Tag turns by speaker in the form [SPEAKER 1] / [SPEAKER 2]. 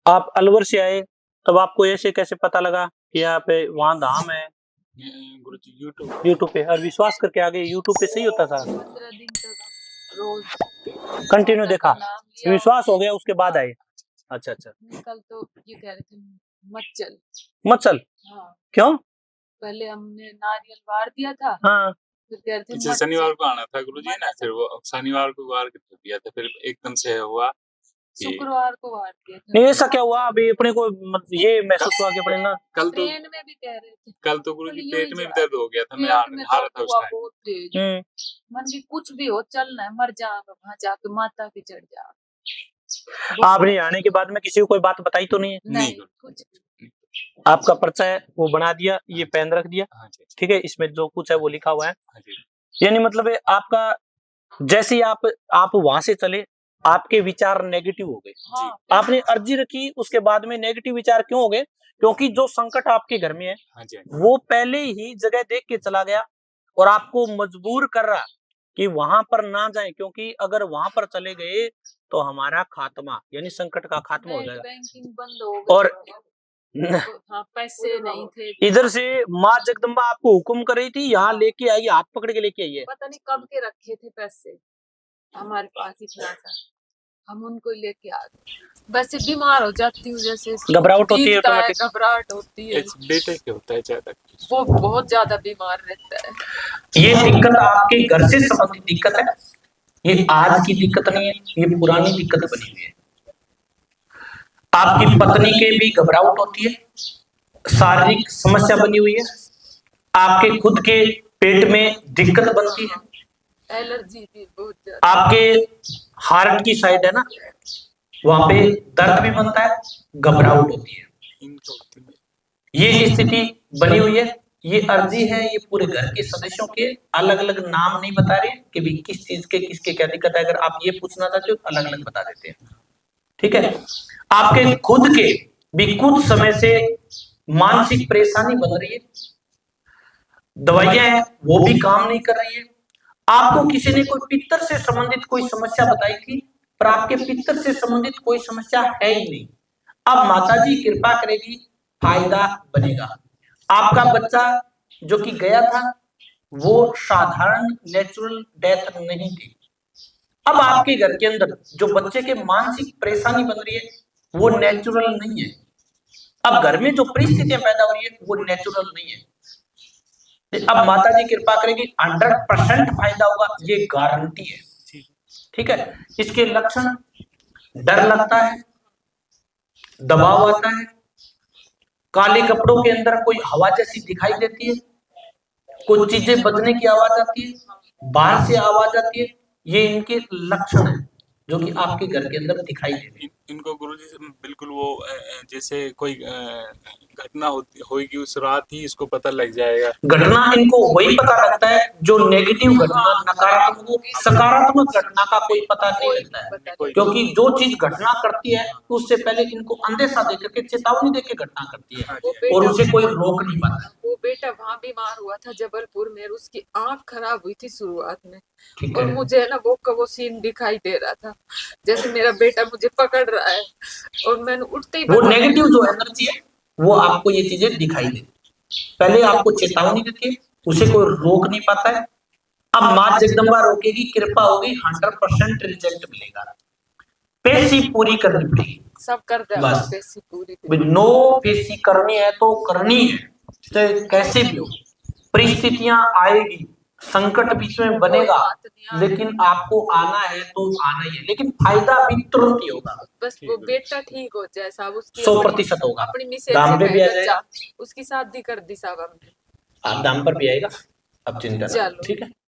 [SPEAKER 1] आप अलवर से आए, तब आपको ऐसे कैसे पता लगा कि यहाँ पे वहाँ धाम है?
[SPEAKER 2] गुरुजी यूट्यूब
[SPEAKER 1] यूट्यूब पे और विश्वास करके आ गए। यूट्यूब पे सही होता था?
[SPEAKER 3] 15 दिन तक रोज
[SPEAKER 1] कंटिन्यू
[SPEAKER 3] माता
[SPEAKER 1] देखा,
[SPEAKER 3] का नाम लिया।
[SPEAKER 1] विश्वास हो गया, उसके बाद आए। अच्छा, अच्छा।
[SPEAKER 3] कल तो ये कह रहे थे मत चल।
[SPEAKER 1] मत चल,
[SPEAKER 3] हाँ,
[SPEAKER 1] क्यों?
[SPEAKER 3] पहले हमने नारियल वार दिया था,
[SPEAKER 1] हाँ,
[SPEAKER 3] फिर कह रहे थे
[SPEAKER 2] पीछे
[SPEAKER 3] मत
[SPEAKER 2] शनिवार
[SPEAKER 3] चल।
[SPEAKER 2] को आना था गुरुजी ना, फिर वो शनिवार को वार कर दिया था, फिर एकदम से हुआ कि
[SPEAKER 3] शुक्रवार को वार दिया था।
[SPEAKER 1] नहीं ऐसा क्या हुआ? अभी अपने को ये महसूस हुआ कि अपने ना
[SPEAKER 2] कल तो
[SPEAKER 3] ट्रेन में भी कह रहे थे,
[SPEAKER 2] कल तो गुरुजी
[SPEAKER 3] बोले
[SPEAKER 2] पेट
[SPEAKER 3] यूं
[SPEAKER 2] में भी
[SPEAKER 3] जा,
[SPEAKER 2] दर्द हो गया था, मैं
[SPEAKER 3] पेट में
[SPEAKER 2] हार रहा
[SPEAKER 3] दर्द
[SPEAKER 2] था उस
[SPEAKER 3] हुआ
[SPEAKER 2] टाइम।
[SPEAKER 3] बहुत तेज। मन की कुछ भी हो चलना है, मर जाऊंगा वहां जाके माता की चढ़ जा।
[SPEAKER 1] आपने आने के बाद में किसी को कोई बात बताई तो नहीं है?
[SPEAKER 3] नहीं, कुछ भी।
[SPEAKER 1] आपका पर्चा है वो बना दिया, ये पेन रख दिया,
[SPEAKER 2] हाँ जी,
[SPEAKER 1] ठीक है, इसमें जो कुछ है वो लिखा हुआ है।
[SPEAKER 2] हाँ जी।
[SPEAKER 1] यानी मतलब है आपका जैसे ही आप वहां से चले, आपके विचार नेगेटिव हो गए।
[SPEAKER 3] हाँ,
[SPEAKER 1] आपने अर्जी रखी, उसके बाद में नेगेटिव विचार क्यों हो गए? क्योंकि जो संकट आपके घर में है
[SPEAKER 2] हाँ जी,
[SPEAKER 1] वो पहले ही जगह देख के चला गया और आपको मजबूर कर रहा कि वहां पर ना जाए, क्योंकि अगर वहां पर चले गए तो हमारा खात्मा यानी संकट का खात्मा हो
[SPEAKER 3] नेट
[SPEAKER 1] जाएगा।
[SPEAKER 3] बैंकिंग बंद हो गई
[SPEAKER 1] और
[SPEAKER 3] हाँ, पैसे नहीं थे।
[SPEAKER 1] इधर से माँ जगदम्बा आपको हुक्म कर रही थी, यहाँ लेके आइए, हाथ पकड़ के लेके आइए।
[SPEAKER 3] पता नहीं कब के रखे थे पैसे हमारे पास इतना सा, हम उनको लेके आ गए। वैसे बीमार हो जाती हूँ, जैसे
[SPEAKER 1] घबराहट होती है,
[SPEAKER 3] दिखता है,
[SPEAKER 1] ऑटोमेटिक
[SPEAKER 3] घबराहट होती है।
[SPEAKER 2] एक बेटे के होता है ज्यादा,
[SPEAKER 3] वो बहुत ज्यादा बीमार रहता है।
[SPEAKER 1] ये दिक्कत आपके घर से संबंधित दिक्कत है, ये आज की दिक्कत नहीं है, ये पुरानी दिक्कत बनी हुई है। आपकी पत्नी के भी घबराहट होती है, शारीरिक समस्या बनी हुई है, आपके खुद के पेट में दिक्कत बनती है,
[SPEAKER 3] एलर्जी भी बहुत ज्यादा।
[SPEAKER 1] आपके हार्ट की साइड है ना, वहां पे दर्द भी बनता है, घबराहट होती है, ये स्थिति बनी हुई है। ये अर्जी है, ये पूरे घर के सदस्यों के, अलग अलग नाम नहीं बता रहे कि भी किस चीज के किसके क्या दिक्कत है। अगर आप ये पूछना चाहते हो अलग अलग बता देते हैं, ठीक है। आपके खुद के भी कुछ समय से मानसिक परेशानी बन रही है, दवाइयां हैं वो भी काम नहीं कर रही है। आपको किसी ने कोई पित्तर से संबंधित कोई समस्या बताई थी, पर आपके पित्तर से संबंधित कोई समस्या है ही नहीं। अब माताजी कृपा करेगी, फायदा बनेगा। आपका बच्चा जो कि गया था वो साधारण नेचुरल डेथ नहीं थी। अब आपके घर के अंदर जो बच्चे के मानसिक परेशानी बन रही है वो नेचुरल नहीं है। अब घर में जो परिस्थितियां पैदा हो रही है वो नेचुरल नहीं है। अब माताजी कृपा करेगी, 100% फायदा होगा, ये गारंटी है, ठीक है। इसके लक्षण डर लगता है, दबाव आता है, काले कपड़ों के अंदर कोई हवा जैसी दिखाई देती है, कुछ चीजें बजने की आवाज आती है, बाहर से आवाज आती है, ये इनके लक्षण है जो कि आपके घर के अंदर दिखाई दे रहे हैं।
[SPEAKER 2] इनको गुरुजी से बिल्कुल वो जैसे कोई घटना होगी उस रात ही इसको पता लग जाएगा।
[SPEAKER 1] घटना इनको वही पता लगता है जो नेगेटिव घटना, नकारात्मक हो, सकारात्मक घटना का कोई पता नहीं लगता है, क्योंकि जो चीज घटना करती है उससे पहले इनको अंदेशा देकर के, चेतावनी देकर घटना करती है और उसे कोई रोक नहीं पाता।
[SPEAKER 3] वो बेटा वहाँ बीमार हुआ था जबलपुर में, उसकी आंख खराब हुई थी शुरुआत में, और मुझे ना वो सीन दिखाई दे रहा था जैसे मेरा बेटा मुझे पकड़ रहा है, और मैंने उठते ही
[SPEAKER 1] वो नेगेटिव जो एनर्जी है वो आपको ये चीजें दिखाई देती, पहले आपको चेतावनी देती है, उसे कोई रोक नहीं पाता है। अब मां जगदम्बा रोकेगी, कृपा होगी, 100% रिजल्ट मिलेगा। पेशी पूरी करनी पड़ेगी,
[SPEAKER 3] सब करते हैं पेशी पूरी।
[SPEAKER 1] नो पेशी करनी है तो करनी है, तो कैसे भी हो परिस्थितियां आएगी, संकट बीच में बनेगा, लेकिन आपको आना है तो आना ही है, लेकिन फायदा भी तुरंत ही होगा।
[SPEAKER 3] बस वो बेटा ठीक हो जाए साहब, उसकी
[SPEAKER 1] 100% होगा।
[SPEAKER 3] अपनी मिसेज
[SPEAKER 1] दाम पे भी आ
[SPEAKER 3] से
[SPEAKER 1] जाएगा,
[SPEAKER 3] उसकी शादी कर दी साहब हमने।
[SPEAKER 1] आप दाम पर भी आएगा, अब चिंता ना, ठीक है।